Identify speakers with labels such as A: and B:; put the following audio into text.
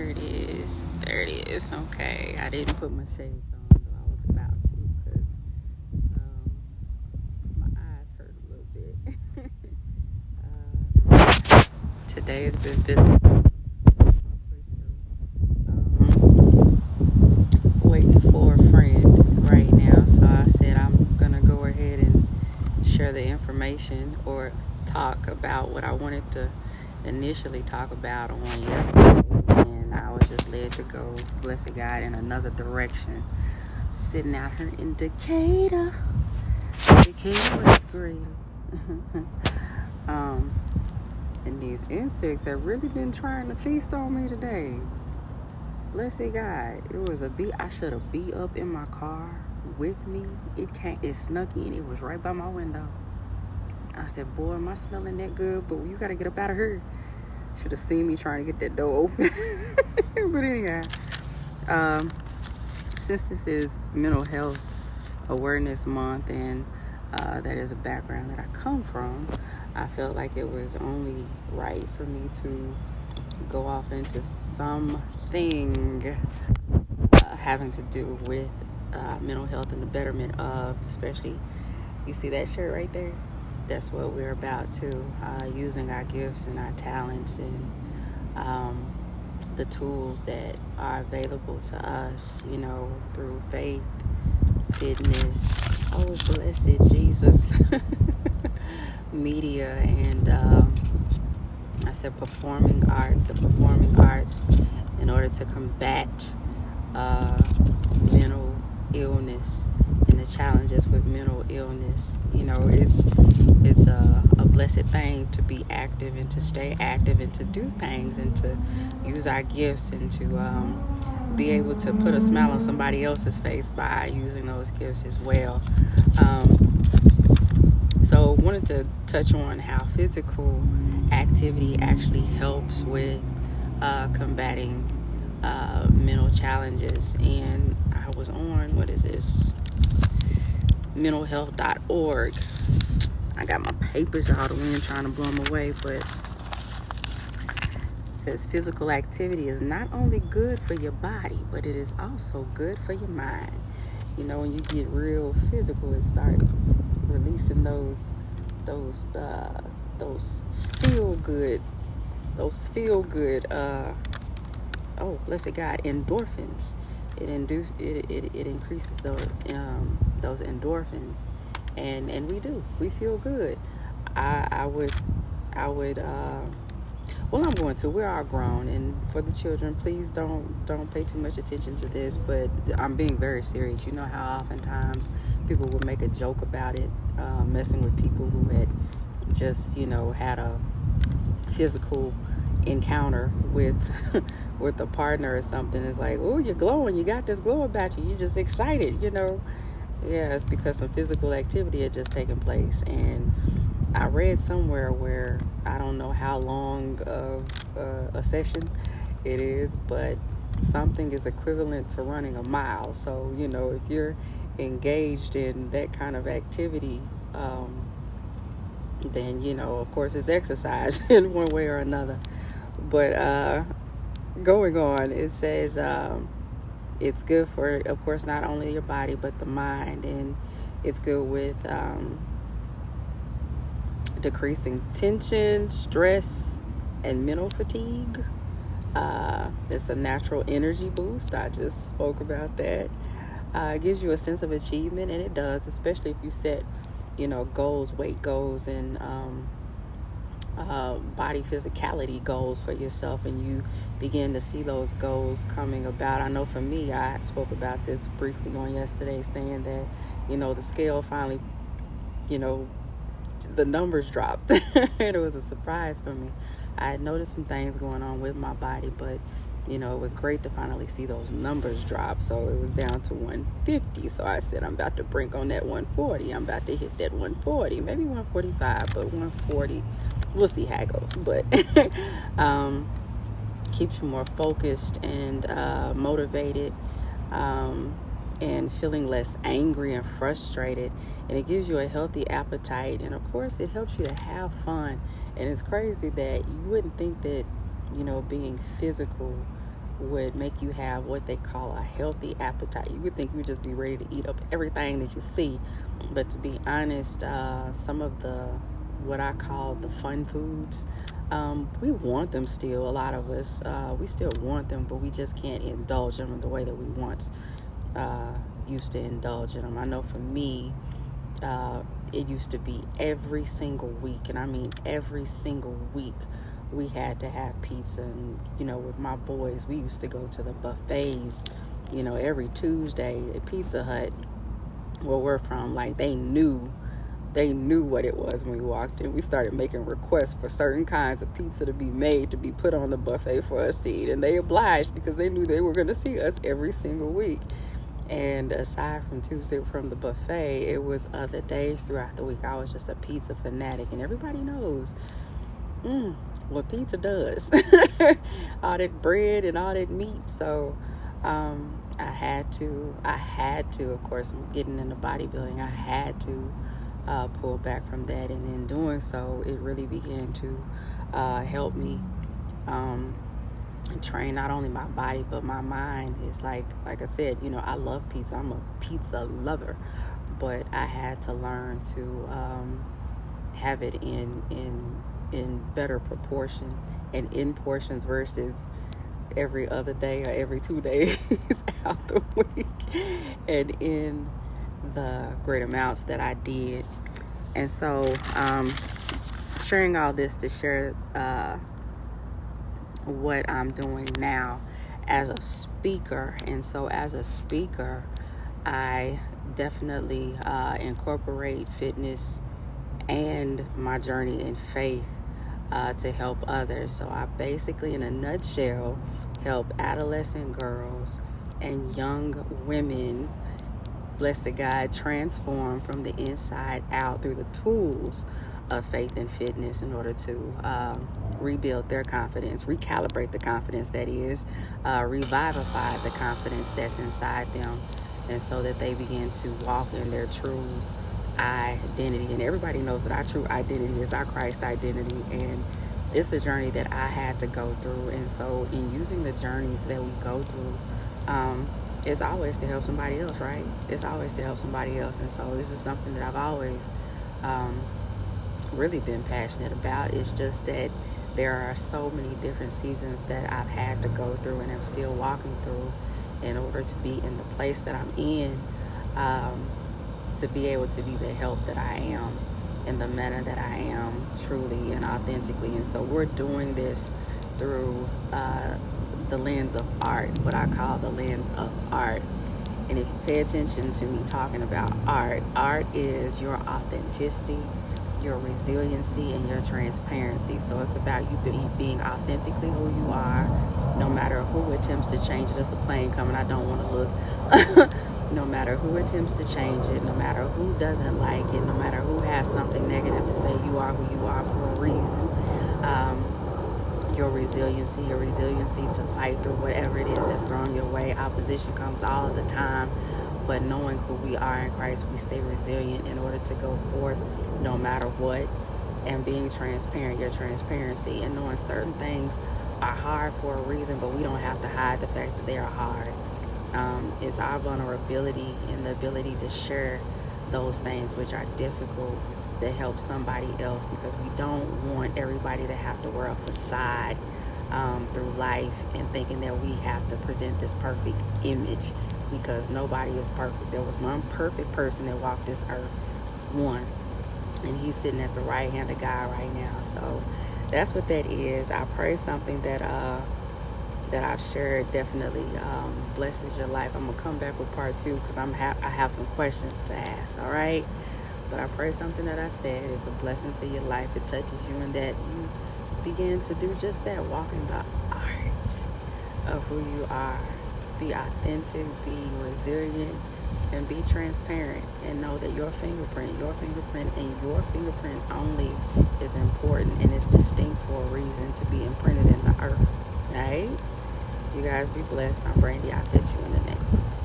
A: There it is. There it is. Okay. I didn't put my shades on, though I was about to because my eyes hurt a little bit. Today has been difficult. Waiting for a friend right now, so I said I'm gonna go ahead and share the information or talk about what I wanted to initially talk about on yesterday, and I was just led to go, blessed God, in another direction. Sitting out here in Decatur. Decatur is great. And these insects have really been trying to feast on me today. Blessed God, it was a bee. I should have bee up in my car with me. It snuck in. It was right by my window. I said, boy, am I smelling that good? But you got to get up out of here. Should have seen me trying to get that door open. But anyhow, since this is Mental Health Awareness Month, and that is a background that I come from, I felt like it was only right for me to go off into something having to do with mental health and the betterment of, especially, you see that shirt right there? That's what we're about to, using our gifts and our talents and the tools that are available to us, through faith, fitness, oh blessed Jesus, media, and I said the performing arts, in order to combat mental illness and the challenges with mental illness. It's a blessed thing to be active and to stay active and to do things and to use our gifts and to be able to put a smile on somebody else's face by using those gifts as well. So wanted to touch on how physical activity actually helps with combating mental challenges. And I was on, what is this, mentalhealth.org. I got my papers, y'all, the wind trying to blow them away, but it says physical activity is not only good for your body, but it is also good for your mind. When you get real physical, it starts releasing those feel good, oh blessed God, endorphins. It increases those endorphins, and we feel good. I'm going to, we're all grown, and for the children, please don't pay too much attention to this, but I'm being very serious. You know how oftentimes people will make a joke about it, messing with people who had just had a physical encounter with with a partner or something. It's like, oh, you're glowing, you got this glow about you, you're just excited. Yeah, it's because some physical activity had just taken place. And I read somewhere where, I don't know how long of a session it is, but something is equivalent to running a mile. So if you're engaged in that kind of activity, then of course it's exercise in one way or another. But going on, it says it's good for, of course, not only your body but the mind, and it's good with decreasing tension, stress, and mental fatigue. It's a natural energy boost. I just spoke about that. It gives you a sense of achievement, and it does, especially if you set goals, weight goals, and body physicality goals for yourself, and you begin to see those goals coming about. I know for me, I spoke about this briefly on yesterday, saying that the scale finally, the numbers dropped. And it was a surprise for me. I had noticed some things going on with my body, but it was great to finally see those numbers drop. So it was down to 150. So I said, I'm about to brink on that 140. I'm about to hit that 140, maybe 145, but 140. We'll see how it goes. But keeps you more focused and motivated, and feeling less angry and frustrated. And it gives you a healthy appetite. And of course, it helps you to have fun. And it's crazy that you wouldn't think that, being physical would make you have what they call a healthy appetite. You would think you would just be ready to eat up everything that you see, but to be honest, some of the what I call the fun foods, we want them still. A lot of us, we still want them, but we just can't indulge them in the way that we once used to indulge in them. I know for me, it used to be every single week, and I mean every single week, we had to have pizza. And with my boys, we used to go to the buffets, every Tuesday at Pizza Hut, where we're from. Like, they knew what it was when we walked in. We started making requests for certain kinds of pizza to be made, to be put on the buffet for us to eat, and they obliged because they knew they were going to see us every single week. And aside from Tuesday from the buffet, it was other days throughout the week. I was just a pizza fanatic, and everybody knows what pizza does. All that bread and all that meat. So I had to, of course, getting into bodybuilding, I had to pull back from that. And in doing so, it really began to help me train not only my body but my mind. It's like I said, I love pizza. I'm a pizza lover, but I had to learn to have it in better proportion and in portions versus every other day or every 2 days out the week, and in the great amounts that I did. And so sharing all this to share what I'm doing now as a speaker. And so as a speaker, I definitely incorporate fitness and my journey in faith to help others. So I basically, in a nutshell, help adolescent girls and young women, blessed God, transform from the inside out through the tools of faith and fitness in order to rebuild their confidence, recalibrate the confidence, that is, revivify the confidence that's inside them, and so that they begin to walk in their true identity. And everybody knows that our true identity is our Christ identity, and it's a journey that I had to go through. And so in using the journeys that we go through, it's always to help somebody else, right? It's always to help somebody else. And so this is something that I've always really been passionate about. It's just that there are so many different seasons that I've had to go through and I'm still walking through in order to be in the place that I'm in, to be able to be the help that I am in the manner that I am, truly and authentically. And so we're doing this through the lens of art, what I call the lens of art. And if you pay attention to me talking about art is your authenticity, your resiliency, and your transparency. So it's about you being authentically who you are, no matter who attempts to change it. There's a plane coming, I don't want to look. No matter who attempts to change it, no matter who doesn't like it, no matter who has something negative to say, you are who you are for a reason. Your resiliency to fight through whatever it is that's thrown your way. Opposition comes all of the time, but knowing who we are in Christ, we stay resilient in order to go forth no matter what. And being transparent, your transparency, and knowing certain things are hard for a reason, but we don't have to hide the fact that they are hard. It's our vulnerability and the ability to share those things which are difficult to help somebody else, because we don't want everybody to have to wear a facade through life and thinking that we have to present this perfect image, because nobody is perfect. There was one perfect person that walked this earth, one, and he's sitting at the right hand of God right now. So that's what that is. I pray something that I've shared definitely blesses your life. I'm gonna come back with part 2 because I have some questions to ask. All right. But I pray something that I said is a blessing to your life. It touches you, and that you begin to do just that. Walk in the art of who you are. Be authentic, be resilient, and be transparent. And know that your fingerprint and your fingerprint only is important, and it's distinct for a reason, to be imprinted in the earth. All right? You guys be blessed. I'm Brandy. I'll catch you in the next one.